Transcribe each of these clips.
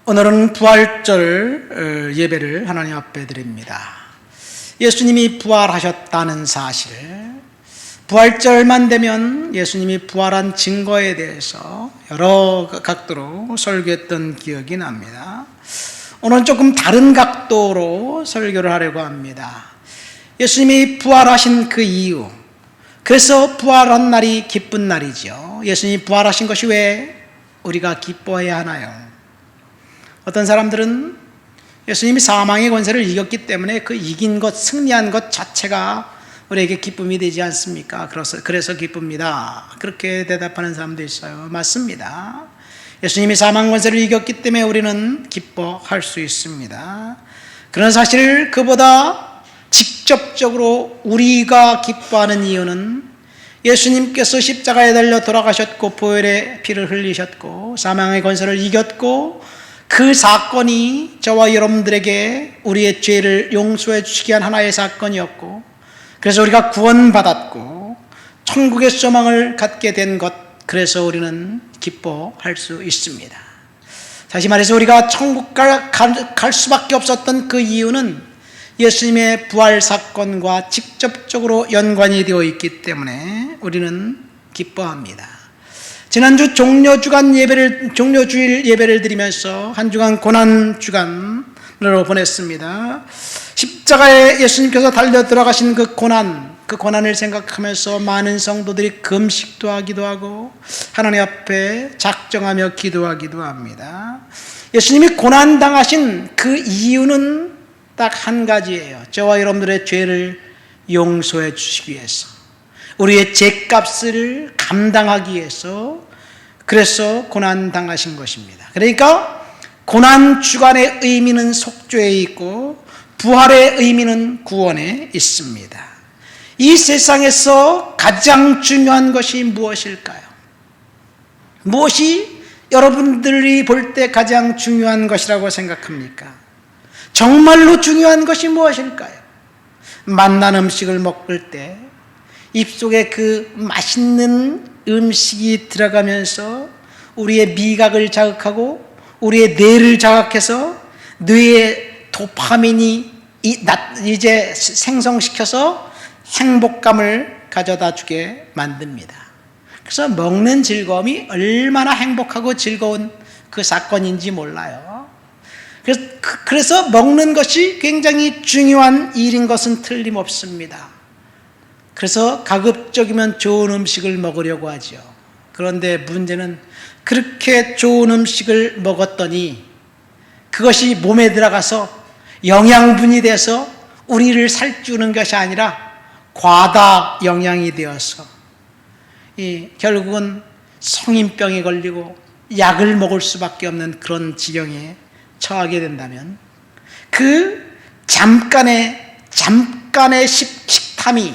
오늘은 부활절 예배를 하나님 앞에 드립니다. 예수님이 부활하셨다는 사실, 부활절만 되면 예수님이 부활한 증거에 대해서 여러 각도로 설교했던 기억이 납니다. 오늘은 조금 다른 각도로 설교를 하려고 합니다. 예수님이 부활하신 그 이유, 그래서 부활한 날이 기쁜 날이죠. 예수님이 부활하신 것이 왜 우리가 기뻐해야 하나요? 어떤 사람들은 예수님이 사망의 권세를 이겼기 때문에 그 이긴 것, 승리한 것 자체가 우리에게 기쁨이 되지 않습니까? 그래서 기쁩니다. 그렇게 대답하는 사람도 있어요. 맞습니다. 예수님이 사망 권세를 이겼기 때문에 우리는 기뻐할 수 있습니다. 그런 사실, 그보다 직접적으로 우리가 기뻐하는 이유는 예수님께서 십자가에 달려 돌아가셨고 보혈의 피를 흘리셨고 사망의 권세를 이겼고 그 사건이 저와 여러분들에게 우리의 죄를 용서해 주시기 위한 하나의 사건이었고, 그래서 우리가 구원받았고 천국의 소망을 갖게 된 것, 그래서 우리는 기뻐할 수 있습니다. 다시 말해서 우리가 천국 갈 수밖에 없었던 그 이유는 예수님의 부활 사건과 직접적으로 연관이 되어 있기 때문에 우리는 기뻐합니다. 지난주 종료주일 예배를 드리면서 한 주간 고난 주간으로 보냈습니다. 십자가에 예수님께서 달려 들어가신 그 고난을 생각하면서 많은 성도들이 금식도 하기도 하고 하나님 앞에 작정하며 기도하기도 합니다. 예수님이 고난 당하신 그 이유는 딱 한 가지예요. 저와 여러분들의 죄를 용서해 주시기 위해서, 우리의 죄값을 감당하기 위해서, 그래서 고난 당하신 것입니다. 그러니까 고난 주간의 의미는 속죄에 있고 부활의 의미는 구원에 있습니다. 이 세상에서 가장 중요한 것이 무엇일까요? 무엇이 여러분들이 볼 때 가장 중요한 것이라고 생각합니까? 정말로 중요한 것이 무엇일까요? 맛난 음식을 먹을 때 입속에 그 맛있는 음식이 들어가면서 우리의 미각을 자극하고 우리의 뇌를 자극해서 뇌에 도파민이 이제 생성시켜서 행복감을 가져다 주게 만듭니다. 그래서 먹는 즐거움이 얼마나 행복하고 즐거운 그 사건인지 몰라요. 그래서 먹는 것이 굉장히 중요한 일인 것은 틀림없습니다. 그래서 가급적이면 좋은 음식을 먹으려고 하죠. 그런데 문제는 그렇게 좋은 음식을 먹었더니 그것이 몸에 들어가서 영양분이 돼서 우리를 살찌우는 것이 아니라 과다 영양이 되어서 결국은 성인병에 걸리고 약을 먹을 수밖에 없는 그런 지경에 처하게 된다면 그 잠깐의 식탐이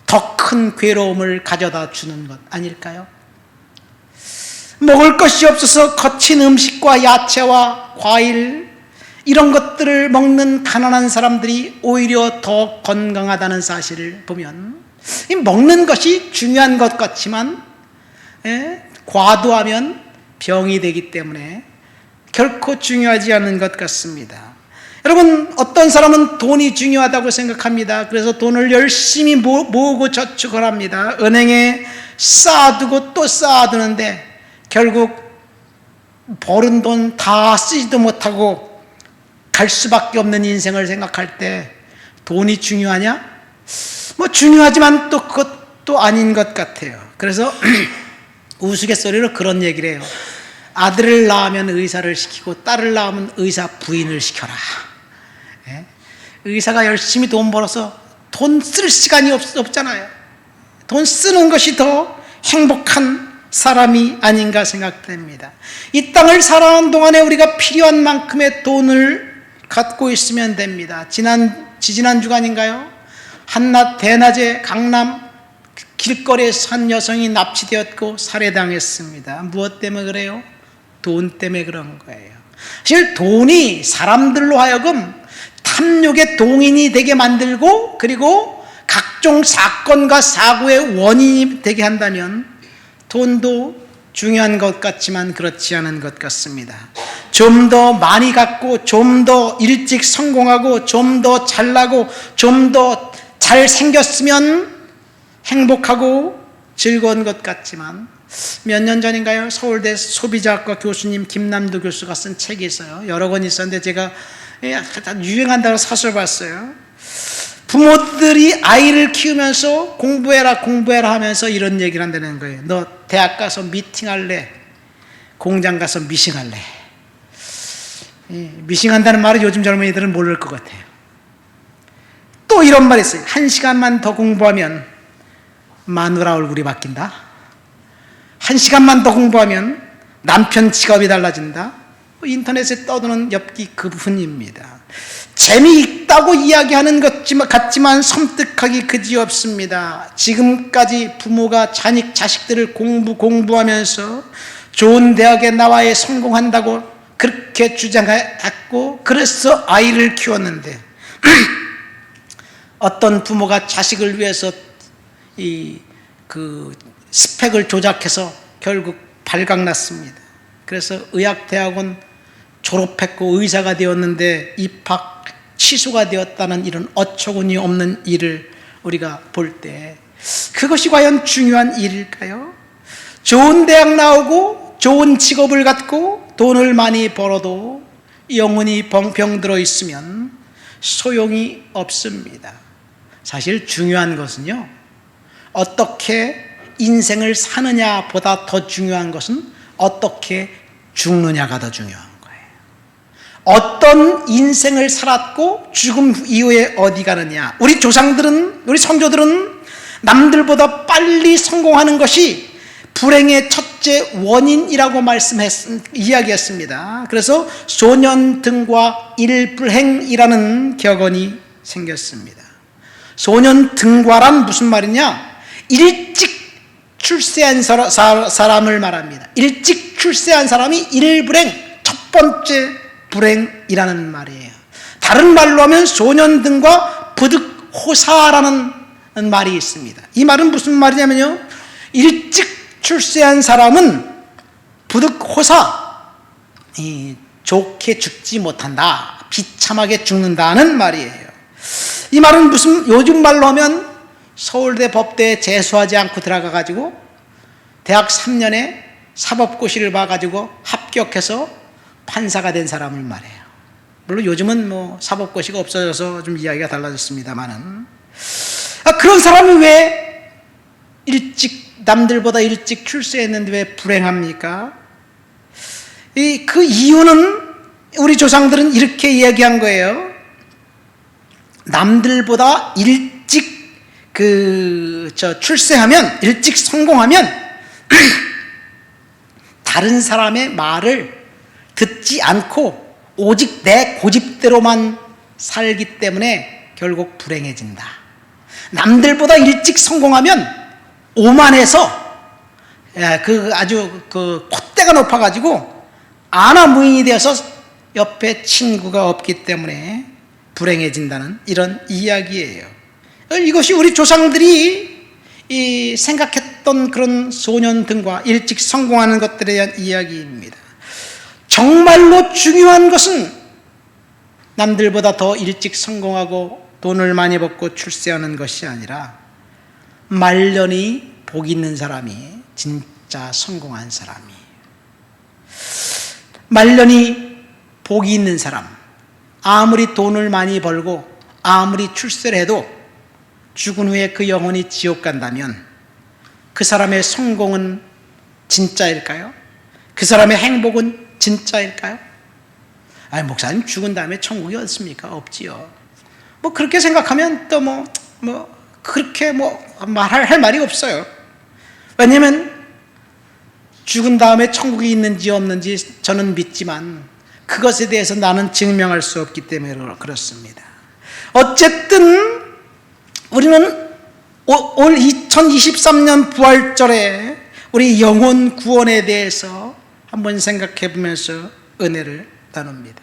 더 큰 괴로움을 가져다 주는 것 아닐까요? 먹을 것이 없어서 거친 음식과 야채와 과일 이런 것들을 먹는 가난한 사람들이 오히려 더 건강하다는 사실을 보면 이 먹는 것이 중요한 것 같지만 과도하면 병이 되기 때문에 결코 중요하지 않은 것 같습니다. 여러분, 어떤 사람은 돈이 중요하다고 생각합니다. 그래서 돈을 열심히 모으고 저축을 합니다. 은행에 쌓아두고 또 쌓아두는데 결국 벌은 돈 다 쓰지도 못하고 갈 수밖에 없는 인생을 생각할 때 돈이 중요하냐? 뭐 중요하지만 또 그것도 아닌 것 같아요. 그래서 우스갯소리로 그런 얘기를 해요. 아들을 낳으면 의사를 시키고 딸을 낳으면 의사 부인을 시켜라. 의사가 열심히 돈 벌어서 돈 쓸 시간이 없잖아요. 돈 쓰는 것이 더 행복한 사람이 아닌가 생각됩니다. 이 땅을 살아가는 동안에 우리가 필요한 만큼의 돈을 갖고 있으면 됩니다. 지지난 주간인가요? 한낮 대낮에 강남 길거리에서 한 여성이 납치되었고 살해당했습니다. 무엇 때문에 그래요? 돈 때문에 그런 거예요. 사실 돈이 사람들로 하여금 탐욕의 동인이 되게 만들고 그리고 각종 사건과 사고의 원인이 되게 한다면 돈도 중요한 것 같지만 그렇지 않은 것 같습니다. 좀 더 많이 갖고, 좀 더 일찍 성공하고, 좀 더 잘나고, 좀 더 잘생겼으면 행복하고 즐거운 것 같지만, 몇 년 전인가요? 서울대 소비자학과 교수님 김남도 교수가 쓴 책이 있어요. 여러 권 있었는데 제가 유행한다고 사서 봤어요. 부모들이 아이를 키우면서 공부해라 하면서 이런 얘기를 한다는 거예요. 너 대학 가서 미팅할래? 공장 가서 미싱할래? 미싱한다는 말을 요즘 젊은이들은 모를 것 같아요. 또 이런 말이 있어요. 1시간만 더 공부하면 마누라 얼굴이 바뀐다. 1시간만 더 공부하면 남편 직업이 달라진다. 인터넷에 떠도는 엽기 그뿐입니다. 재미있다고 이야기하는 것 같지만 섬뜩하기 그지없습니다. 지금까지 부모가 자식들을 공부하면서 좋은 대학에 나와야 성공한다고 그렇게 주장했고, 그래서 아이를 키웠는데 어떤 부모가 자식을 위해서 그 스펙을 조작해서 결국 발각났습니다. 그래서 의학대학원 졸업했고 의사가 되었는데 입학 취소가 되었다는 이런 어처구니 없는 일을 우리가 볼 때, 그것이 과연 중요한 일일까요? 좋은 대학 나오고 좋은 직업을 갖고 돈을 많이 벌어도 영혼이 병들어 있으면 소용이 없습니다. 사실 중요한 것은요, 어떻게 인생을 사느냐보다 더 중요한 것은 어떻게 죽느냐가 더 중요한 거예요. 어떤 인생을 살았고 죽음 이후에 어디 가느냐. 우리 조상들은, 우리 선조들은 남들보다 빨리 성공하는 것이 불행의 첫째 원인이라고 이야기했습니다. 그래서 소년등과 일불행이라는 격언이 생겼습니다. 소년등과란 무슨 말이냐? 일찍 출세한 사람을 말합니다. 일찍 출세한 사람이 일불행, 첫 번째 불행이라는 말이에요. 다른 말로 하면 소년등과 부득호사라는 말이 있습니다. 이 말은 무슨 말이냐면요, 일찍 출세한 사람은 부득호사, 좋게 죽지 못한다, 비참하게 죽는다는 말이에요. 이 말은 요즘 말로 하면 서울대 법대에 재수하지 않고 들어가가지고 대학 3년에 사법고시를 봐가지고 합격해서 판사가 된 사람을 말해요. 물론 요즘은 사법고시가 없어져서 좀 이야기가 달라졌습니다만은, 그런 사람이 왜 남들보다 일찍 출세했는데 왜 불행합니까? 그 이유는 우리 조상들은 이렇게 이야기한 거예요. 남들보다 일찍 출세하면, 일찍 성공하면 다른 사람의 말을 듣지 않고 오직 내 고집대로만 살기 때문에 결국 불행해진다. 남들보다 일찍 성공하면 오만해서 아주 콧대가 높아가지고 아나무인이 되어서 옆에 친구가 없기 때문에 불행해진다는 이런 이야기예요. 이것이 우리 조상들이 생각했던 그런 소년등과 일찍 성공하는 것들에 대한 이야기입니다. 정말로 중요한 것은 남들보다 더 일찍 성공하고 돈을 많이 벌고 출세하는 것이 아니라 말년이 복 있는 사람이 진짜 성공한 사람이에요. 말년이 복이 있는 사람, 아무리 돈을 많이 벌고 아무리 출세를 해도 죽은 후에 그 영혼이 지옥 간다면 그 사람의 성공은 진짜일까요? 그 사람의 행복은 진짜일까요? 목사님 죽은 다음에 천국이 어딨습니까? 없지요. 그렇게 생각하면 또 그렇게 할 말이 없어요. 왜냐하면 죽은 다음에 천국이 있는지 없는지 저는 믿지만 그것에 대해서 나는 증명할 수 없기 때문에 그렇습니다. 어쨌든 우리는 올 2023년 부활절에 우리 영혼 구원에 대해서 한번 생각해 보면서 은혜를 나눕니다.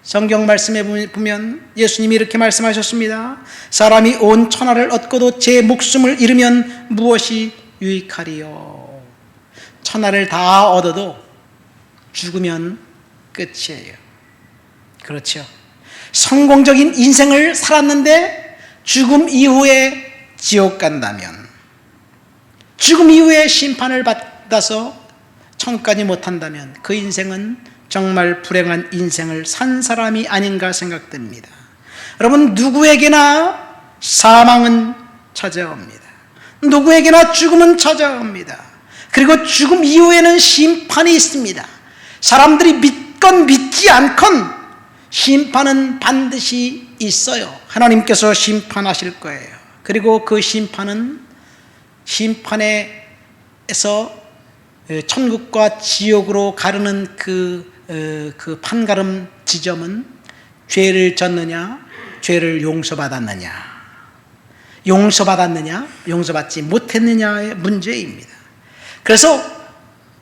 성경 말씀에 보면 예수님이 이렇게 말씀하셨습니다. 사람이 온 천하를 얻고도 제 목숨을 잃으면 무엇이 유익하리요? 천하를 다 얻어도 죽으면 끝이에요. 그렇죠? 성공적인 인생을 살았는데 죽음 이후에 지옥 간다면, 죽음 이후에 심판을 받아서 천국 가지 못한다면 그 인생은 정말 불행한 인생을 산 사람이 아닌가 생각됩니다. 여러분, 누구에게나 사망은 찾아옵니다. 누구에게나 죽음은 찾아옵니다. 그리고 죽음 이후에는 심판이 있습니다. 사람들이 믿건 믿지 않건 심판은 반드시 있어요. 하나님께서 심판하실 거예요. 그리고 그 심판에서 천국과 지옥으로 가르는 그 판가름 지점은 죄를 졌느냐, 죄를 용서받았느냐, 용서받지 못했느냐의 문제입니다. 그래서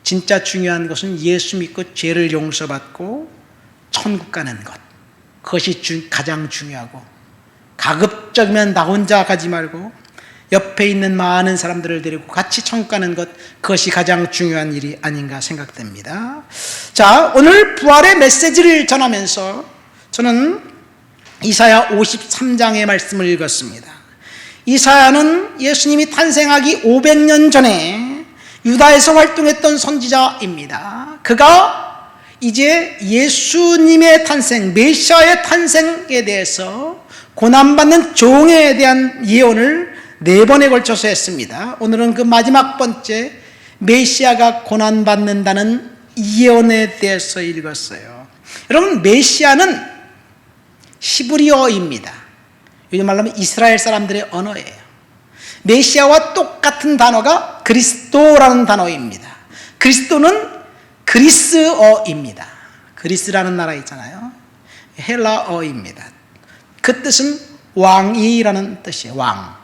진짜 중요한 것은 예수 믿고 죄를 용서받고 천국 가는 것, 그것이 가장 중요하고, 가급적이면 나 혼자 가지 말고 옆에 있는 많은 사람들을 데리고 같이 천국 가는 것, 그것이 가장 중요한 일이 아닌가 생각됩니다. 자, 오늘 부활의 메시지를 전하면서 저는 이사야 53장의 말씀을 읽었습니다. 이사야는 예수님이 탄생하기 500년 전에 유다에서 활동했던 선지자입니다. 그가 이제 예수님의 탄생, 메시아의 탄생에 대해서 고난받는 종에 대한 예언을 4번에 걸쳐서 했습니다. 오늘은 그 마지막 번째 메시아가 고난받는다는 예언에 대해서 읽었어요. 여러분, 메시아는 히브리어입니다. 요즘 말로 하면 이스라엘 사람들의 언어예요. 메시아와 똑같은 단어가 그리스도라는 단어입니다. 그리스도는 그리스어입니다. 그리스라는 나라 있잖아요. 헬라어입니다. 그 뜻은 왕이라는 뜻이에요. 왕.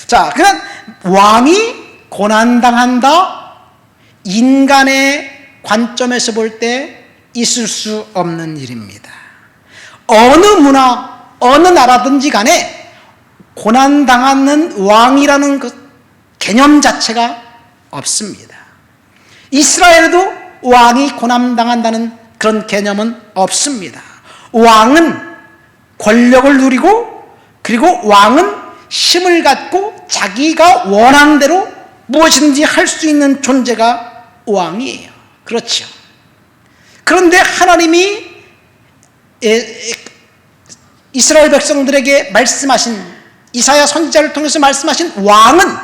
자, 그냥 왕이 고난당한다, 인간의 관점에서 볼 때 있을 수 없는 일입니다. 어느 문화, 어느 나라든지 간에 고난당하는 왕이라는 그 개념 자체가 없습니다. 이스라엘에도 왕이 고난당한다는 그런 개념은 없습니다. 왕은 권력을 누리고, 그리고 왕은 힘을 갖고 자기가 원하는 대로 무엇이든지 할 수 있는 존재가 왕이에요. 그렇죠. 그런데 하나님이 이스라엘 백성들에게 말씀하신, 이사야 선지자를 통해서 말씀하신 왕은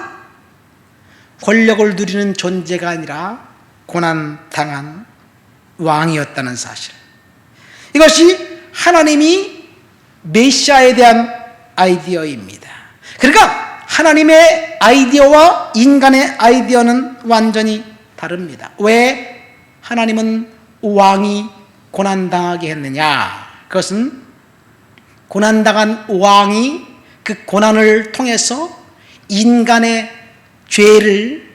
권력을 누리는 존재가 아니라 고난당한 왕이었다는 사실, 이것이 하나님이 메시아에 대한 아이디어입니다. 그러니까 하나님의 아이디어와 인간의 아이디어는 완전히 다릅니다. 왜 하나님은 왕이 고난당하게 했느냐? 그것은 고난당한 왕이 그 고난을 통해서 인간의 죄를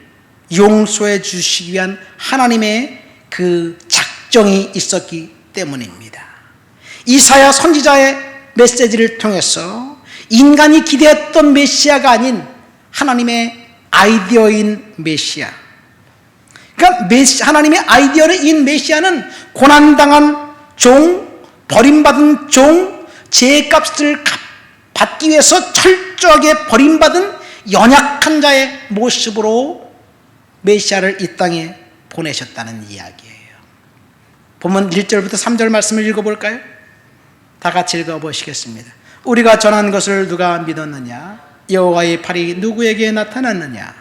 용서해 주시기 위한 하나님의 그 작정이 있었기 때문입니다. 이사야 선지자의 메시지를 통해서 인간이 기대했던 메시아가 아닌 하나님의 아이디어인 메시아, 그러니까 하나님의 아이디어인 메시아는 고난당한 종, 버림받은 종, 죄값을 받기 위해서 철저하게 버림받은 연약한 자의 모습으로 메시아를 이 땅에 보내셨다는 이야기예요. 본문 1절부터 3절 말씀을 읽어볼까요? 다 같이 읽어보시겠습니다. 우리가 전한 것을 누가 믿었느냐? 여호와의 팔이 누구에게 나타났느냐?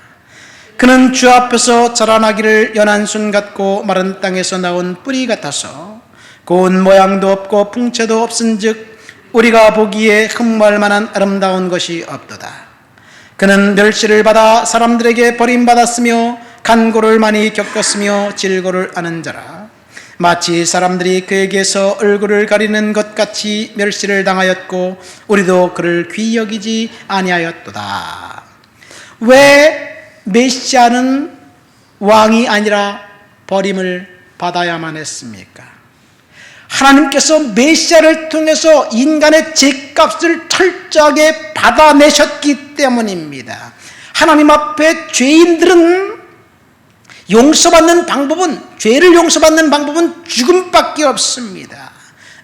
그는 주 앞에서 자라나기를 연한 순 같고 마른 땅에서 나온 뿌리 같아서 고운 모양도 없고 풍채도 없은즉 우리가 보기에 흠모할 만한 아름다운 것이 없도다. 그는 멸시를 받아 사람들에게 버림받았으며 간고를 많이 겪었으며 질고를 아는 자라. 마치 사람들이 그에게서 얼굴을 가리는 것 같이 멸시를 당하였고 우리도 그를 귀히 여기지 아니하였도다. 왜 메시아는 왕이 아니라 버림을 받아야만 했습니까? 하나님께서 메시아를 통해서 인간의 죄값을 철저하게 받아내셨기 때문입니다. 하나님 앞에 죄인들은 용서받는 방법은, 죄를 용서받는 방법은 죽음밖에 없습니다.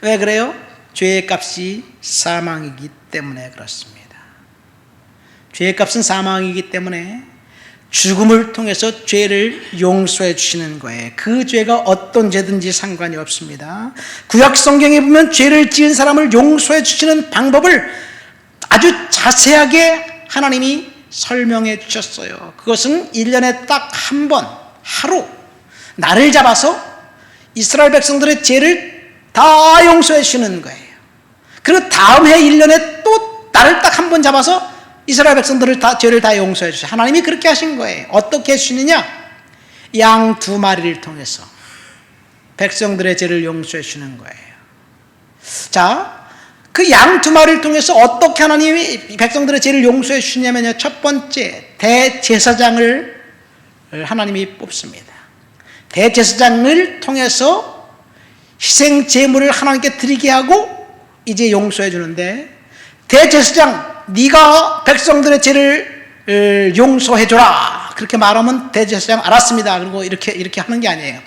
왜 그래요? 죄의 값이 사망이기 때문에 그렇습니다. 죄의 값은 사망이기 때문에 죽음을 통해서 죄를 용서해 주시는 거예요. 그 죄가 어떤 죄든지 상관이 없습니다. 구약 성경에 보면 죄를 지은 사람을 용서해 주시는 방법을 아주 자세하게 하나님이 설명해 주셨어요. 그것은 1년에 딱 한 번, 하루, 날을 잡아서 이스라엘 백성들의 죄를 다 용서해 주시는 거예요. 그리고 다음 해 1년에 또 날을 딱 한 번 잡아서 이스라엘 백성들을 죄를 다 용서해 주셔. 하나님이 그렇게 하신 거예요. 어떻게 해주시느냐? 양 2마리를 통해서 백성들의 죄를 용서해 주시는 거예요. 자, 그 양 2마리를 통해서 어떻게 하나님이 백성들의 죄를 용서해 주시냐면요, 첫 번째 대제사장을 하나님이 뽑습니다. 대제사장을 통해서 희생 제물을 하나님께 드리게 하고 이제 용서해 주는데, 대제사장, 네가 백성들의 죄를 용서해줘라, 그렇게 말하면 대제사장 알았습니다, 그리고 이렇게 하는 게 아니에요.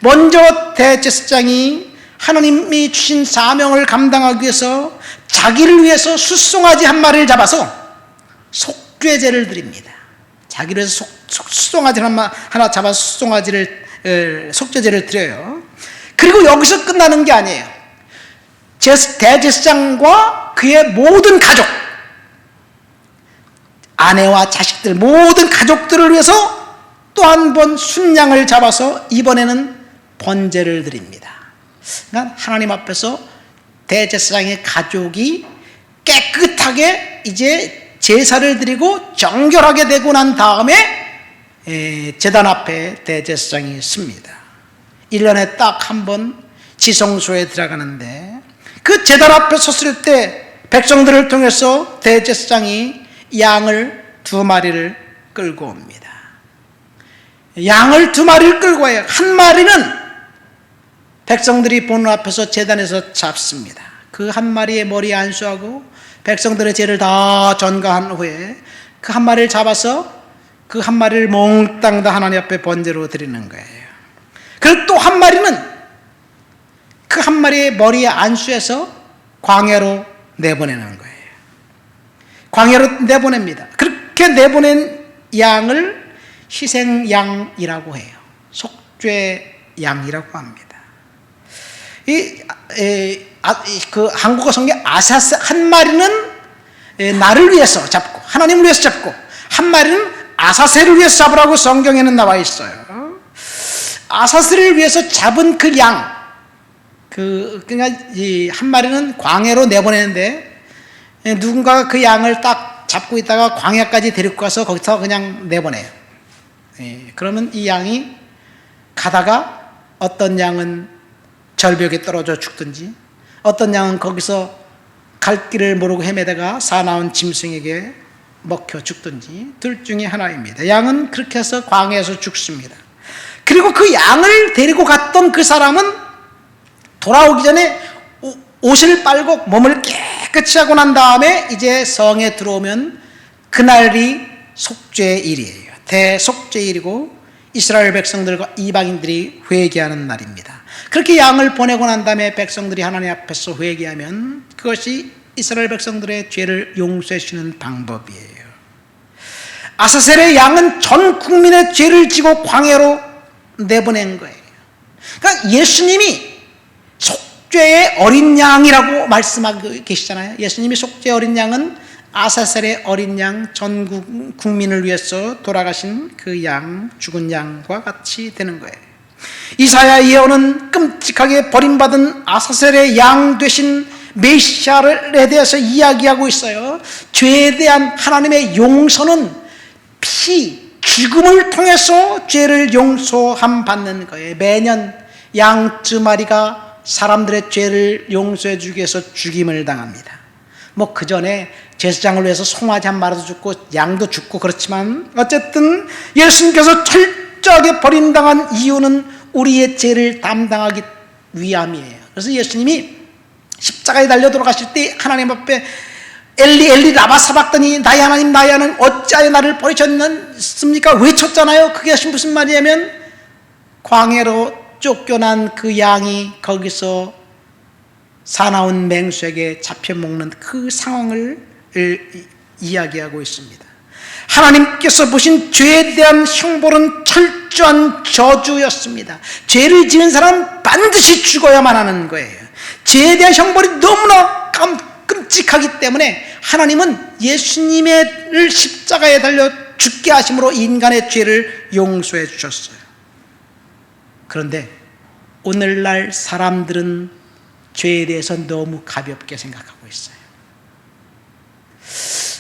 먼저 대제사장이 하나님이 주신 사명을 감당하기 위해서 자기를 위해서 숫송아지 한 마리를 잡아서 속죄제를 드립니다. 자기를 위해서 숫송아지 하나 잡아서 속죄제를 드려요. 그리고 여기서 끝나는 게 아니에요. 대제사장과 그의 모든 가족, 아내와 자식들, 모든 가족들을 위해서 또 한 번 순양을 잡아서 이번에는 번제를 드립니다. 그러니까 하나님 앞에서 대제사장의 가족이 깨끗하게 이제 제사를 드리고 정결하게 되고 난 다음에 제단 앞에 대제사장이 섭니다. 1년에 딱 한 번 지성소에 들어가는데, 그 제단 앞에 섰을 때 백성들을 통해서 대제사장이 양을 2마리를 끌고 옵니다. 양을 2마리를 끌고 와요. 한 마리는 백성들이 보는 앞에서 제단에서 잡습니다. 그 한 마리의 머리에 안수하고 백성들의 죄를 다 전가한 후에 그 한 마리를 잡아서 그 한 마리를 몽땅 다 하나님 앞에 번제로 드리는 거예요. 그리고 또 한 마리는 그 한 마리의 머리에 안수해서 광야로 내보내는 거예요. 광야로 내보냅니다. 그렇게 내보낸 양을 희생양이라고 해요. 속죄양이라고 합니다. 그 한국어 성경 아사세, 한 마리는 나를 위해서 잡고, 하나님을 위해서 잡고, 한 마리는 아사세를 위해서 잡으라고 성경에는 나와 있어요. 아사세를 위해서 잡은 그 양, 그러니까 한 마리는 광야로 내보내는데, 누군가가 그 양을 딱 잡고 있다가 광야까지 데리고 가서 거기서 그냥 내보내요. 그러면 이 양이 가다가 어떤 양은 절벽에 떨어져 죽든지, 어떤 양은 거기서 갈 길을 모르고 헤매다가 사나운 짐승에게 먹혀 죽든지, 둘 중에 하나입니다. 양은 그렇게 해서 광야에서 죽습니다. 그리고 그 양을 데리고 갔던 그 사람은 돌아오기 전에 옷을 빨고 몸을 깨끗이 하고 난 다음에 이제 성에 들어오면 그날이 속죄일이에요. 대속죄일이고 이스라엘 백성들과 이방인들이 회개하는 날입니다. 그렇게 양을 보내고 난 다음에 백성들이 하나님 앞에서 회개하면 그것이 이스라엘 백성들의 죄를 용서해 주시는 방법이에요. 아사셀의 양은 전 국민의 죄를 지고 광야로 내보낸 거예요. 그러니까 예수님이 속죄의 어린 양이라고 말씀하고 계시잖아요. 예수님이 속죄의 어린 양은 아사셀의 어린 양, 전 국민을 위해서 돌아가신 그 양, 죽은 양과 같이 되는 거예요. 이사야 예언은 끔찍하게 버림받은 아사셀의 양 되신 메시아에 대해서 이야기하고 있어요. 죄에 대한 하나님의 용서는 죽음을 통해서 죄를 용서함 받는 거예요. 매년 양 2마리가 사람들의 죄를 용서해 주기 위해서 죽임을 당합니다. 그 전에 제사장을 위해서 송아지 한 마리도 죽고 양도 죽고 그렇지만 어쨌든 예수님께서 철저하게 버림당한 이유는 우리의 죄를 담당하기 위함이에요. 그래서 예수님이 십자가에 달려 돌아가실 때 하나님 앞에 엘리 엘리 라마 사박더니 나의 하나님 나의 하나님 어찌하여 나를 버리셨습니까? 외쳤잖아요. 그게 무슨 말이냐면 광야로 쫓겨난 그 양이 거기서 사나운 맹수에게 잡혀 먹는 그 상황을 이야기하고 있습니다. 하나님께서 보신 죄에 대한 형벌은 철저한 저주였습니다. 죄를 지은 사람은 반드시 죽어야만 하는 거예요. 죄에 대한 형벌이 너무나 끔찍하기 때문에 하나님은 예수님을 십자가에 달려 죽게 하심으로 인간의 죄를 용서해 주셨어요. 그런데 오늘날 사람들은 죄에 대해서 너무 가볍게 생각하고 있어요.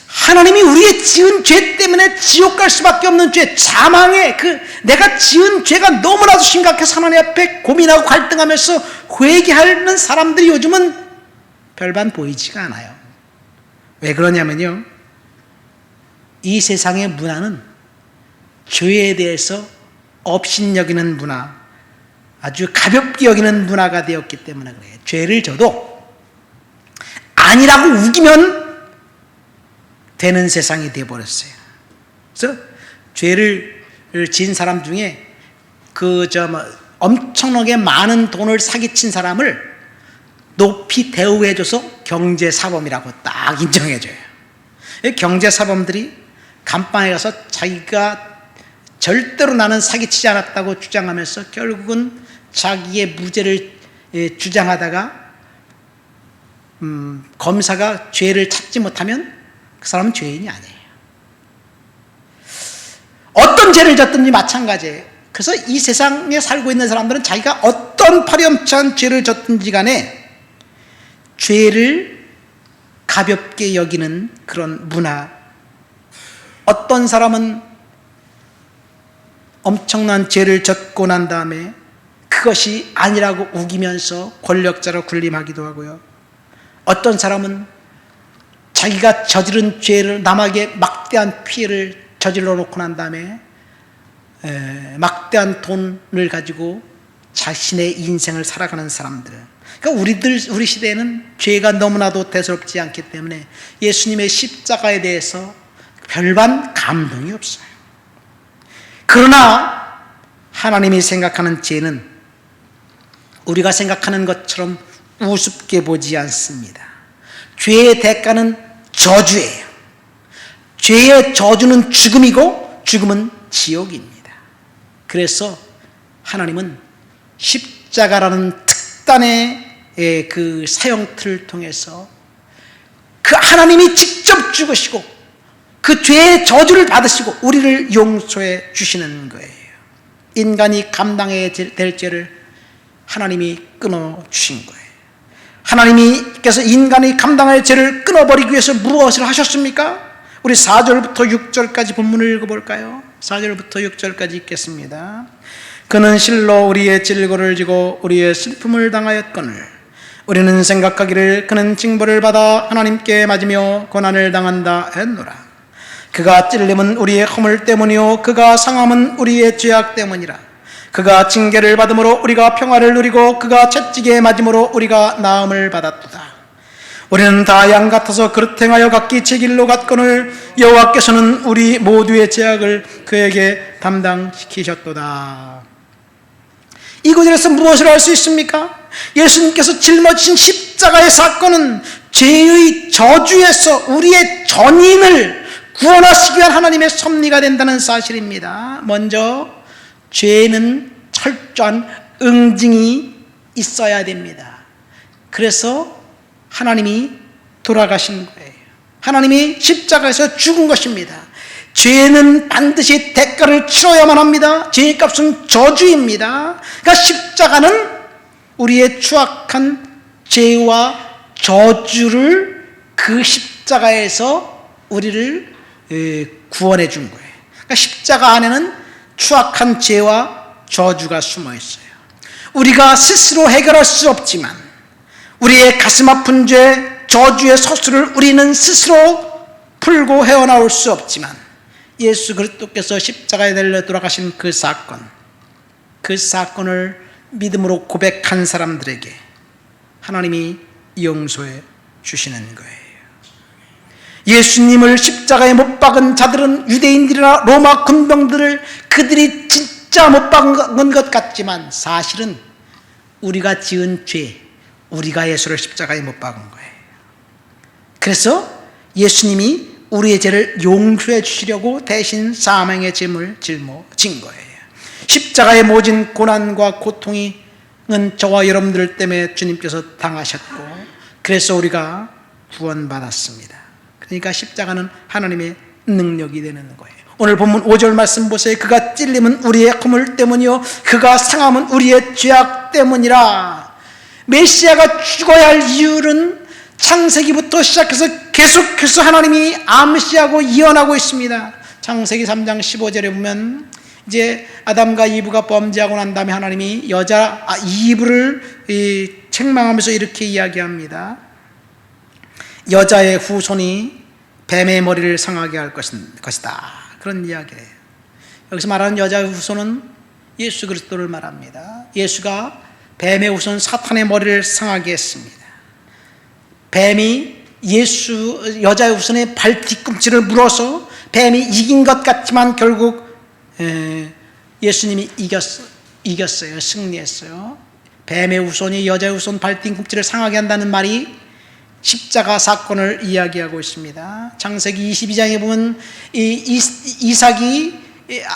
하나님이 우리의 지은 죄 때문에 지옥 갈 수밖에 없는 죄, 사망의 내가 지은 죄가 너무나도 심각해서 하나님 앞에 고민하고 갈등하면서 회개하는 사람들이 요즘은 별반 보이지가 않아요. 왜 그러냐면요, 이 세상의 문화는 죄에 대해서 업신여기는 문화, 아주 가볍게 여기는 문화가 되었기 때문에 그래요. 죄를 져도 아니라고 우기면 되는 세상이 되어버렸어요. 그래서 죄를 지은 사람 중에 엄청나게 많은 돈을 사기친 사람을 높이 대우해줘서 경제사범이라고 딱 인정해줘요. 경제사범들이 감방에 가서 자기가 절대로 나는 사기치지 않았다고 주장하면서 결국은 자기의 무죄를 주장하다가 검사가 죄를 찾지 못하면 그 사람은 죄인이 아니에요. 어떤 죄를 졌든지 마찬가지예요. 그래서 이 세상에 살고 있는 사람들은 자기가 어떤 파렴치한 죄를 졌든지 간에 죄를 가볍게 여기는 그런 문화. 어떤 사람은 엄청난 죄를 졌고 난 다음에 그것이 아니라고 우기면서 권력자로 군림하기도 하고요. 어떤 사람은 자기가 저지른 죄를 남에게 막대한 피해를 저질러 놓고 난 다음에 막대한 돈을 가지고 자신의 인생을 살아가는 사람들. 그러니까 우리 시대에는 죄가 너무나도 대수롭지 않기 때문에 예수님의 십자가에 대해서 별반 감동이 없어요. 그러나 하나님이 생각하는 죄는 우리가 생각하는 것처럼 우습게 보지 않습니다. 죄의 대가는 저주예요. 죄의 저주는 죽음이고 죽음은 지옥입니다. 그래서 하나님은 십자가라는 특단의 그 사형틀을 통해서 그 하나님이 직접 죽으시고 그 죄의 저주를 받으시고 우리를 용서해 주시는 거예요. 인간이 감당해야 될 죄를 하나님이 끊어주신 거예요. 하나님께서 인간이 감당할 죄를 끊어버리기 위해서 무엇을 하셨습니까? 우리 4절부터 6절까지 본문을 읽어볼까요? 4절부터 6절까지 읽겠습니다. 그는 실로 우리의 질고를 지고 우리의 슬픔을 당하였거늘 우리는 생각하기를 그는 징벌을 받아 하나님께 맞으며 고난을 당한다 했노라. 그가 찔림은 우리의 허물 때문이요 그가 상함은 우리의 죄악 때문이라. 그가 징계를 받음으로 우리가 평화를 누리고 그가 채찍에 맞음으로 우리가 나음을 받았도다. 우리는 다 양 같아서 그릇 행하여 각기 제 길로 갔거늘 여호와께서는 우리 모두의 죄악을 그에게 담당시키셨도다. 이 구절에서 무엇을 알 수 있습니까? 예수님께서 짊어지신 십자가의 사건은 죄의 저주에서 우리의 전인을 구원하시기 위한 하나님의 섭리가 된다는 사실입니다. 먼저 죄는 철저한 응징이 있어야 됩니다. 그래서 하나님이 돌아가신 거예요. 하나님이 십자가에서 죽은 것입니다. 죄는 반드시 대가를 치러야만 합니다. 죄의 값은 저주입니다. 그러니까 십자가는 우리의 추악한 죄와 저주를 그 십자가에서 우리를 구원해 준 거예요. 그러니까 십자가 안에는 추악한 죄와 저주가 숨어 있어요. 우리가 스스로 해결할 수 없지만 우리의 가슴 아픈 죄, 저주의 서술을 우리는 스스로 풀고 헤어나올 수 없지만 예수 그리스도께서 십자가에 달려 돌아가신 그 사건을 믿음으로 고백한 사람들에게 하나님이 용서해 주시는 거예요. 예수님을 십자가에 못 박은 자들은 유대인들이나 로마 군병들을 그들이 십자가 못 박은 것 같지만 사실은 우리가 지은 죄, 우리가 예수를 십자가에 못 박은 거예요. 그래서 예수님이 우리의 죄를 용서해 주시려고 대신 사망의 짐을 진 거예요. 십자가의 모진 고난과 고통은 저와 여러분들 때문에 주님께서 당하셨고, 그래서 우리가 구원받았습니다. 그러니까 십자가는 하나님의 능력이 되는 거예요. 오늘 본문 5절 말씀 보세요. 그가 찔림은 우리의 허물 때문이요 그가 상함은 우리의 죄악 때문이라. 메시아가 죽어야 할 이유는 창세기부터 시작해서 계속해서 하나님이 암시하고 예언하고 있습니다. 창세기 3장 15절에 보면 이제 아담과 이브가 범죄하고 난 다음에 하나님이 이브를 책망하면서 이렇게 이야기합니다. 여자의 후손이 뱀의 머리를 상하게 할 것이다. 그런 이야기예요. 여기서 말하는 여자의 후손은 예수 그리스도를 말합니다. 예수가 뱀의 후손 사탄의 머리를 상하게 했습니다. 뱀이 여자의 후손의 발 뒤꿈치를 물어서 뱀이 이긴 것 같지만 결국 예수님이 이겼어요. 승리했어요. 뱀의 후손이 여자의 후손 발 뒤꿈치를 상하게 한다는 말이 십자가 사건을 이야기하고 있습니다. 창세기 22장에 보면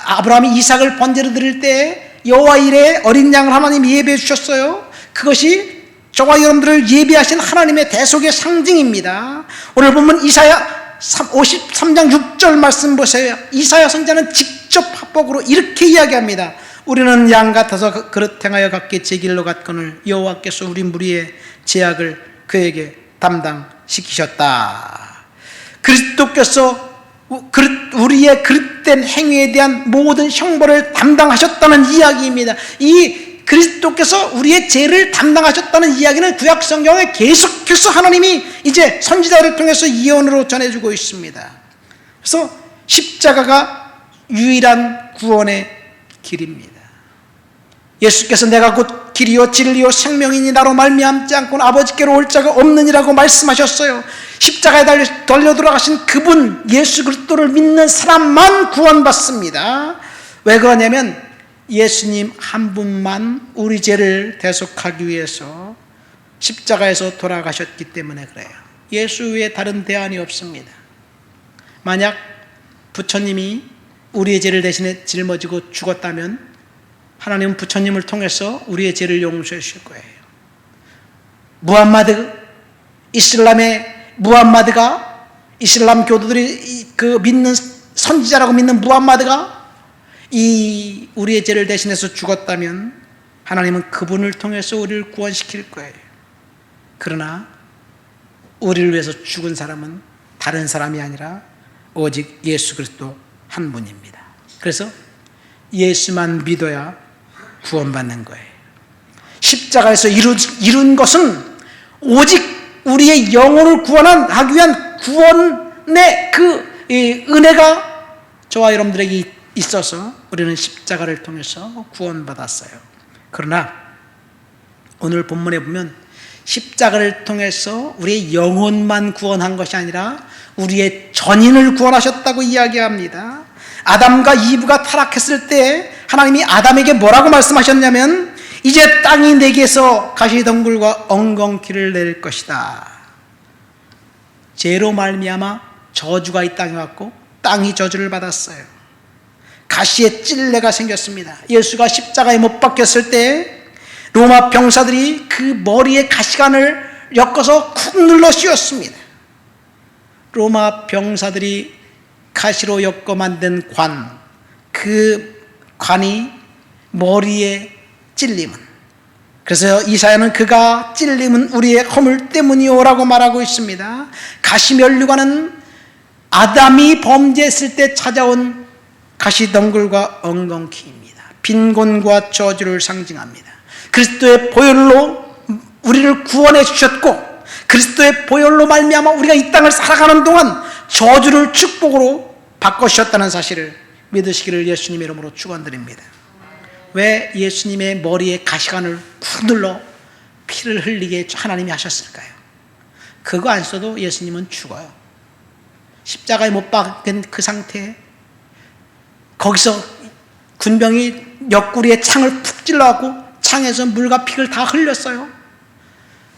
아브라함이 이삭을 번제로 드릴 때 여호와 일에 어린 양을 하나님이 예배해 주셨어요. 그것이 저와 여러분들을 예비하신 하나님의 대속의 상징입니다. 오늘 보면 이사야 53장 6절 말씀 보세요. 이사야 선지자는 직접 합복으로 이렇게 이야기합니다. 우리는 양 같아서 그릇 행하여 각기 제 길로 갔거늘 여호와께서 우리 무리의 죄악을 그에게 담당시키셨다. 그리스도께서 우리의 그릇된 행위에 대한 모든 형벌을 담당하셨다는 이야기입니다. 이 그리스도께서 우리의 죄를 담당하셨다는 이야기는 구약 성경에 계속해서 하나님이 이제 선지자를 통해서 예언으로 전해주고 있습니다. 그래서 십자가가 유일한 구원의 길입니다. 예수께서 내가 곧 길이요 진리요 생명이니 나로 말미암지 않고는 아버지께로 올 자가 없느니라고 말씀하셨어요. 십자가에 달려 돌아가신 그분 예수 그리스도를 믿는 사람만 구원받습니다. 왜 그러냐면 예수님 한 분만 우리 죄를 대속하기 위해서 십자가에서 돌아가셨기 때문에 그래요. 예수 외에 다른 대안이 없습니다. 만약 부처님이 우리의 죄를 대신에 짊어지고 죽었다면 하나님은 부처님을 통해서 우리의 죄를 용서해 주실 거예요. 이슬람 교도들이 믿는 선지자라고 믿는 무함마드가 우리의 죄를 대신해서 죽었다면 하나님은 그분을 통해서 우리를 구원시킬 거예요. 그러나 우리를 위해서 죽은 사람은 다른 사람이 아니라 오직 예수 그리스도 한 분입니다. 그래서 예수만 믿어야 구원받는 거예요. 십자가에서 이룬 것은 오직 우리의 영혼을 구원하기 위한 구원의 은혜가 저와 여러분들에게 있어서 우리는 십자가를 통해서 구원받았어요. 그러나 오늘 본문에 보면 십자가를 통해서 우리의 영혼만 구원한 것이 아니라 우리의 전인을 구원하셨다고 이야기합니다. 아담과 이브가 타락했을 때 하나님이 아담에게 뭐라고 말씀하셨냐면 이제 땅이 내게서 가시덩굴과 엉겅퀴를 낼 것이다. 죄로 말미암아 저주가 이 땅에 왔고 땅이 저주를 받았어요. 가시의 찔레가 생겼습니다. 예수가 십자가에 못 박혔을 때 로마 병사들이 그 머리에 가시관을 엮어서 쿡 눌러 씌웠습니다. 로마 병사들이 가시로 엮어 만든 그 관이 머리에 찔림은, 그래서 이사야는 그가 찔림은 우리의 허물 때문이오라고 말하고 있습니다. 가시면류관은 아담이 범죄했을 때 찾아온 가시덩굴과 엉겅퀴입니다. 빈곤과 저주를 상징합니다. 그리스도의 보혈로 우리를 구원해 주셨고 그리스도의 보혈로 말미암아 우리가 이 땅을 살아가는 동안 저주를 축복으로 바꿔주셨다는 사실을 믿으시기를 예수님의 이름으로 축원드립니다. 왜 예수님의 머리에 가시관을 쿡 눌러 피를 흘리게 하나님이 하셨을까요? 그거 안 써도 예수님은 죽어요. 십자가에 못 박힌 그 상태에 거기서 군병이 옆구리에 창을 푹 찔러갖고 창에서 물과 피를 다 흘렸어요.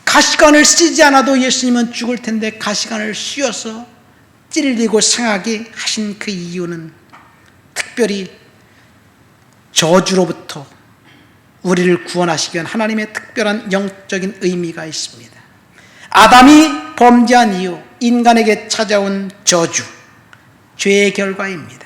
가시관을 쓰지 않아도 예수님은 죽을 텐데 가시관을 씌워서 찔리고 상하게 하신 그 이유는 특별히 저주로부터 우리를 구원하시기 위한 하나님의 특별한 영적인 의미가 있습니다. 아담이 범죄한 이후 인간에게 찾아온 저주, 죄의 결과입니다.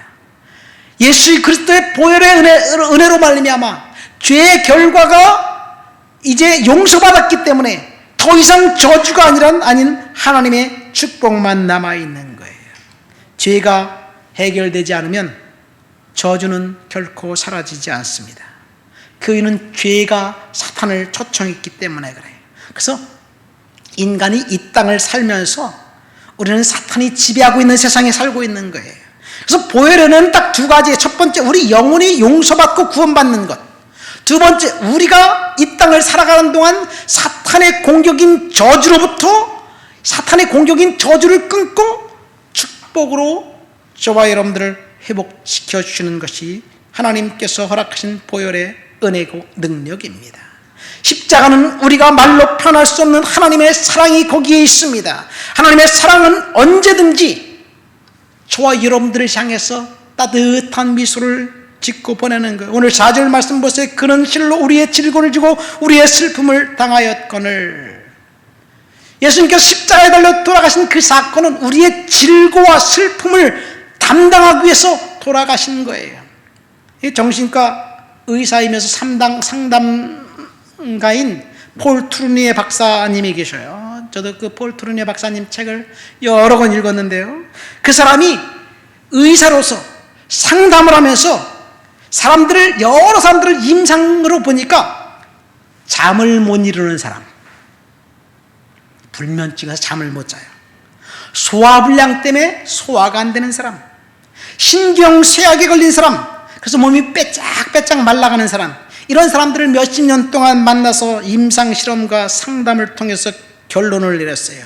예수 그리스도의 보혈의 은혜로 말미암아 죄의 결과가 이제 용서받았기 때문에 더 이상 저주가 아닌 하나님의 축복만 남아있는 거예요. 죄가 해결되지 않으면 저주는 결코 사라지지 않습니다. 그 이유는 죄가 사탄을 초청했기 때문에 그래요. 그래서 인간이 이 땅을 살면서 우리는 사탄이 지배하고 있는 세상에 살고 있는 거예요. 그래서 보혈에는 딱 두 가지. 첫 번째, 우리 영혼이 용서받고 구원받는 것. 두 번째, 우리가 이 땅을 살아가는 동안 사탄의 공격인 저주로부터 사탄의 공격인 저주를 끊고 축복으로 저와 여러분들을 회복시켜 주시는 것이 하나님께서 허락하신 보혈의 은혜고 능력입니다. 십자가는 우리가 말로 표현할 수 없는 하나님의 사랑이 거기에 있습니다. 하나님의 사랑은 언제든지 저와 여러분들을 향해서 따뜻한 미소를 짓고 보내는 거예요. 오늘 4절 말씀 보세요. 그는 실로 우리의 질고를 지고 우리의 슬픔을 당하였거늘. 예수님께서 십자가에 달려 돌아가신 그 사건은 우리의 질고와 슬픔을 담당하기 위해서 돌아가신 거예요. 정신과 의사이면서 상담가인 폴 트루니에 박사님이 계셔요. 저도 그 폴 트루니에 박사님 책을 여러 권 읽었는데요. 그 사람이 의사로서 상담을 하면서 여러 사람들을 임상으로 보니까 잠을 못 이루는 사람, 불면증에서 잠을 못 자요, 소화불량 때문에 소화가 안 되는 사람, 신경쇠약에 걸린 사람, 그래서 몸이 빼짝빼짝 말라가는 사람, 이런 사람들을 몇십 년 동안 만나서 임상실험과 상담을 통해서 결론을 내렸어요.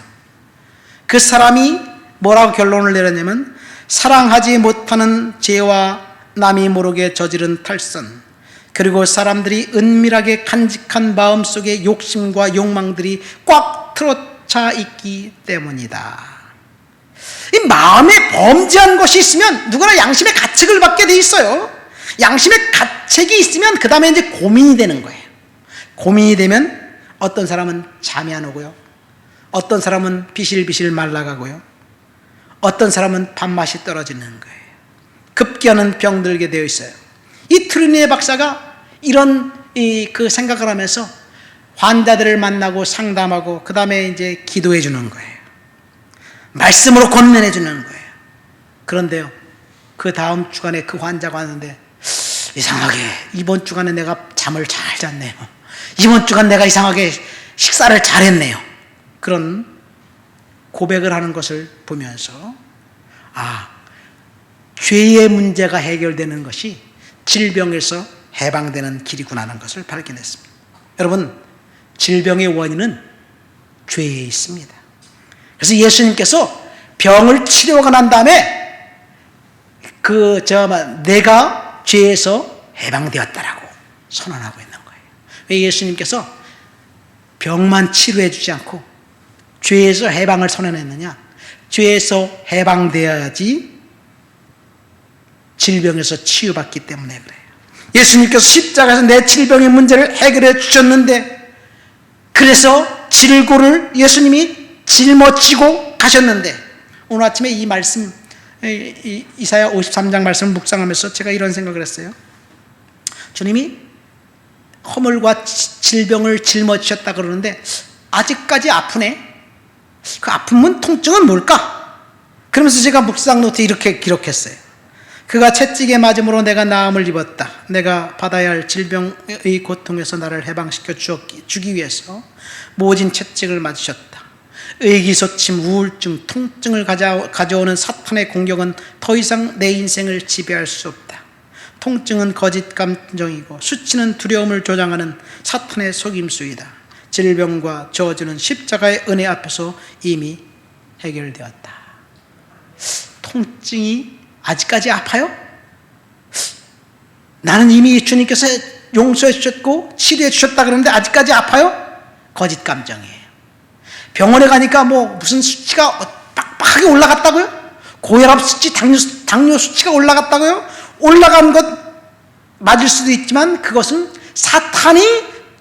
그 사람이 뭐라고 결론을 내렸냐면, 사랑하지 못하는 죄와 남이 모르게 저지른 탈선, 그리고 사람들이 은밀하게 간직한 마음속의 욕심과 욕망들이 꽉 틀어차 있기 때문이다. 이 마음에 범죄한 것이 있으면 누구나 양심의 가책을 받게 돼 있어요. 양심의 가책이 있으면 그 다음에 이제 고민이 되는 거예요. 고민이 되면 어떤 사람은 잠이 안 오고요, 어떤 사람은 비실비실 말라가고요, 어떤 사람은 밥맛이 떨어지는 거예요. 급기야는 병들게 되어 있어요. 이 트루니에 박사가 이런 그 생각을 하면서 환자들을 만나고 상담하고 그 다음에 이제 기도해 주는 거예요. 말씀으로 권면해 주는 거예요. 그런데요, 그 다음 주간에 그 환자가 왔는데, 이상하게 이번 주간에 내가 잠을 잘 잤네요. 이번 주간 내가 이상하게 식사를 잘했네요. 그런 고백을 하는 것을 보면서, 죄의 문제가 해결되는 것이 질병에서 해방되는 길이구나 하는 것을 발견했습니다. 여러분, 질병의 원인은 죄에 있습니다. 그래서 예수님께서 병을 치료가 난 다음에 내가 죄에서 해방되었다라고 선언하고 있는 거예요. 왜 예수님께서 병만 치료해 주지 않고 죄에서 해방을 선언했느냐? 죄에서 해방되어야지 질병에서 치유받기 때문에 그래요. 예수님께서 십자가에서 내 질병의 문제를 해결해 주셨는데, 그래서 질고를 예수님이 짊어지고 가셨는데, 오늘 아침에 이 말씀, 이사야 53장 말씀을 묵상하면서 제가 이런 생각을 했어요. 주님이 허물과 질병을 짊어지셨다 그러는데 아직까지 아프네. 그 아픔은, 통증은 뭘까? 그러면서 제가 묵상 노트에 이렇게 기록했어요. 그가 채찍에 맞음으로 내가 나음을 입었다. 내가 받아야 할 질병의 고통에서 나를 해방시켜 주기 위해서 모진 채찍을 맞으셨다. 의기소침, 우울증, 통증을 가져오는 사탄의 공격은 더 이상 내 인생을 지배할 수 없다. 통증은 거짓 감정이고 수치는 두려움을 조장하는 사탄의 속임수이다. 질병과 저주는 십자가의 은혜 앞에서 이미 해결되었다. 통증이 아직까지 아파요? 나는 이미 주님께서 용서해 주셨고 치료해 주셨다 그러는데 아직까지 아파요? 거짓 감정이에요. 병원에 가니까 뭐 무슨 수치가 빡빡하게 올라갔다고요? 고혈압 수치, 당뇨 수치가 올라갔다고요? 올라간 것 맞을 수도 있지만 그것은 사탄이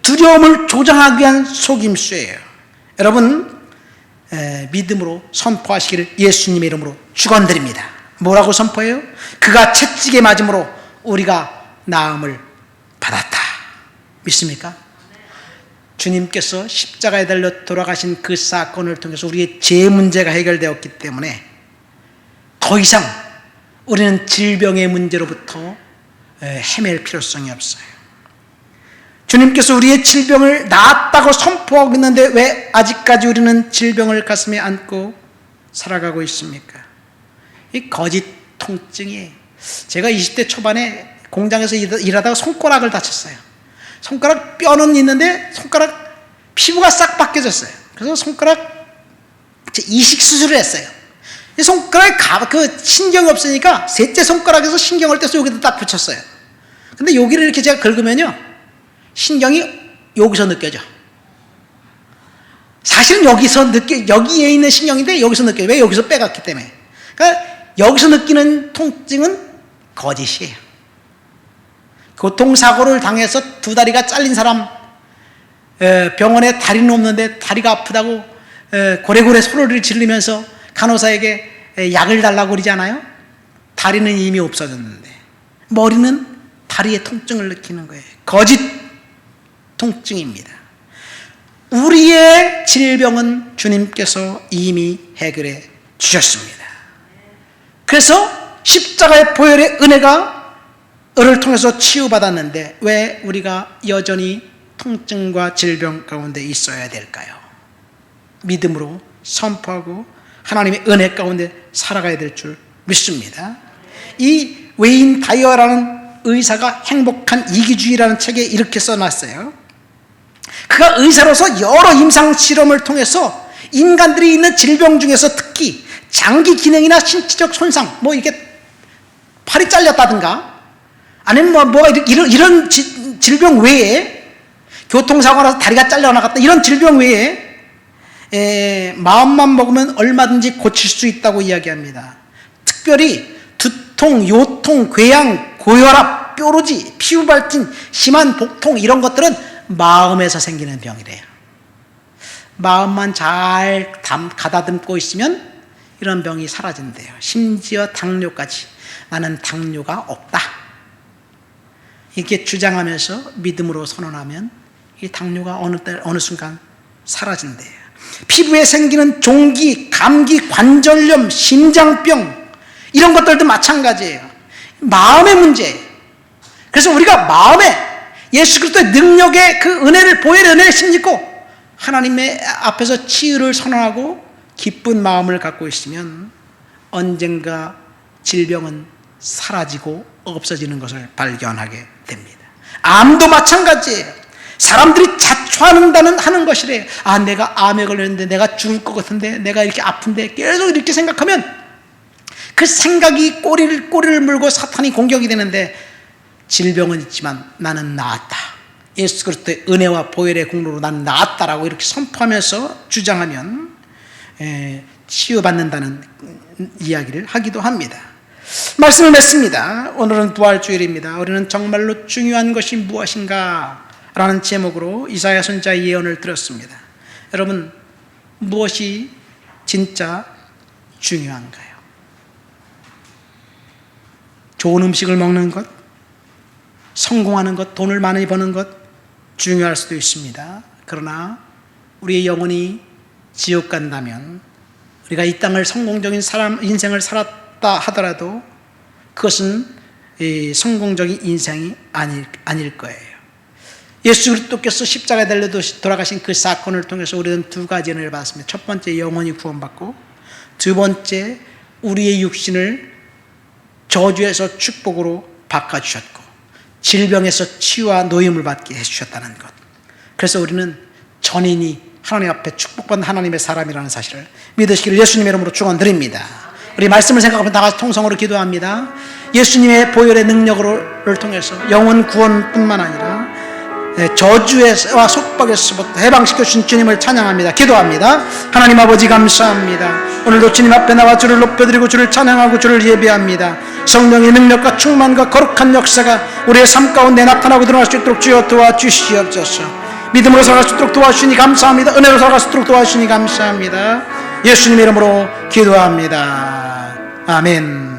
두려움을 조장하기 위한 속임수예요. 여러분, 믿음으로 선포하시기를 예수님의 이름으로 축원드립니다. 뭐라고 선포해요? 그가 채찍에 맞음으로 우리가 나음을 받았다. 믿습니까? 주님께서 십자가에 달려 돌아가신 그 사건을 통해서 우리의 죄 문제가 해결되었기 때문에 더 이상 우리는 질병의 문제로부터 헤맬 필요성이 없어요. 주님께서 우리의 질병을 나았다고 선포하고 있는데 왜 아직까지 우리는 질병을 가슴에 안고 살아가고 있습니까? 이 거짓 통증이에요. 제가 20대 초반에 공장에서 일하다가 손가락을 다쳤어요. 손가락 뼈는 있는데 손가락 피부가 싹 벗겨졌어요. 그래서 손가락 이식 수술을 했어요. 이 손가락에 그 신경이 없으니까 셋째 손가락에서 신경을 떼서 여기다 딱 붙였어요. 근데 여기를 이렇게 제가 긁으면요, 신경이 여기서 느껴져. 사실은 여기에 있는 신경인데 여기서 느껴요. 왜? 여기서 빼갔기 때문에. 그러니까 여기서 느끼는 통증은 거짓이에요. 교통사고를 당해서 두 다리가 잘린 사람, 병원에 다리는 없는데 다리가 아프다고 고래고래 소리를 지르면서 간호사에게 약을 달라고 그러잖아요. 다리는 이미 없어졌는데 머리는 다리의 통증을 느끼는 거예요. 거짓 통증입니다. 우리의 질병은 주님께서 이미 해결해 주셨습니다. 그래서 십자가의 보혈의 은혜를 통해서 치유받았는데 왜 우리가 여전히 통증과 질병 가운데 있어야 될까요? 믿음으로 선포하고 하나님의 은혜 가운데 살아가야 될 줄 믿습니다. 이 웨인 다이어라는 의사가 행복한 이기주의라는 책에 이렇게 써놨어요. 그가 의사로서 여러 임상 실험을 통해서 인간들이 있는 질병 중에서 특히 장기 기능이나 신체적 손상, 뭐 이렇게 팔이 잘렸다든가 아니면 이런 질병 외에 교통사고 나서 다리가 잘려나갔다 이런 질병 외에 마음만 먹으면 얼마든지 고칠 수 있다고 이야기합니다. 특별히 두통, 요통, 궤양, 고혈압, 뾰루지, 피부발진, 심한 복통 이런 것들은 마음에서 생기는 병이래요. 마음만 잘 가다듬고 있으면 이런 병이 사라진대요. 심지어 당뇨까지. 나는 당뇨가 없다. 이렇게 주장하면서 믿음으로 선언하면 이 당뇨가 어느 순간 사라진대요. 피부에 생기는 종기, 감기, 관절염, 심장병 이런 것들도 마찬가지예요. 마음의 문제예요. 그래서 우리가 마음에 예수 그리스도의 능력의 그 은혜를 보혈의 은혜를 힘입고 하나님의 앞에서 치유를 선언하고 기쁜 마음을 갖고 있으면 언젠가 질병은 사라지고 없어지는 것을 발견하게 됩니다. 암도 마찬가지예요. 사람들이 자초하는 것이래요. 아, 내가 암에 걸렸는데 내가 죽을 것 같은데 내가 이렇게 아픈데 계속 이렇게 생각하면 그 생각이 꼬리를 물고 사탄이 공격이 되는데 질병은 있지만 나는 나았다. 예수 그리스도의 은혜와 보혈의 공로로 나는 나았다라고 이렇게 선포하면서 주장하면 치유받는다는 이야기를 하기도 합니다. 말씀을 맺습니다. 오늘은 부활주일입니다. 우리는 정말로 중요한 것이 무엇인가? 라는 제목으로 이사야 선지자의 예언을 들었습니다. 여러분, 무엇이 진짜 중요한가요? 좋은 음식을 먹는 것, 성공하는 것, 돈을 많이 버는 것 중요할 수도 있습니다. 그러나 우리의 영혼이 지옥 간다면 우리가 이 땅을 성공적인 인생을 살았다 하더라도 그것은 성공적인 인생이 아닐 거예요. 예수 그리스도께서 십자가에 달려 돌아가신 그 사건을 통해서 우리는 두 가지 은혜를 받았습니다. 첫 번째, 영혼이 구원받고, 두 번째, 우리의 육신을 저주에서 축복으로 바꿔주셨고 질병에서 치유와 노임을 받게 해주셨다는 것. 그래서 우리는 전인이 하나님 앞에 축복받는 하나님의 사람이라는 사실을 믿으시기를 예수님의 이름으로 축원드립니다. 우리 말씀을 생각하면 다 같이 통성으로 기도합니다. 예수님의 보혈의 능력을 통해서 영혼 구원뿐만 아니라 저주와 속박에서부터 해방시켜 주신 주님을 찬양합니다. 기도합니다. 하나님 아버지 감사합니다. 오늘도 주님 앞에 나와 주를 높여드리고 주를 찬양하고 주를 예배합니다. 성령의 능력과 충만과 거룩한 역사가 우리의 삶 가운데 나타나고 드러날 수 있도록 주여 도와주시옵소서. 믿음으로 살아갈 수 있도록 도와주시니 감사합니다. 은혜로 살아갈 수 있도록 도와주시니 감사합니다. 예수님의 이름으로 기도합니다. 아멘.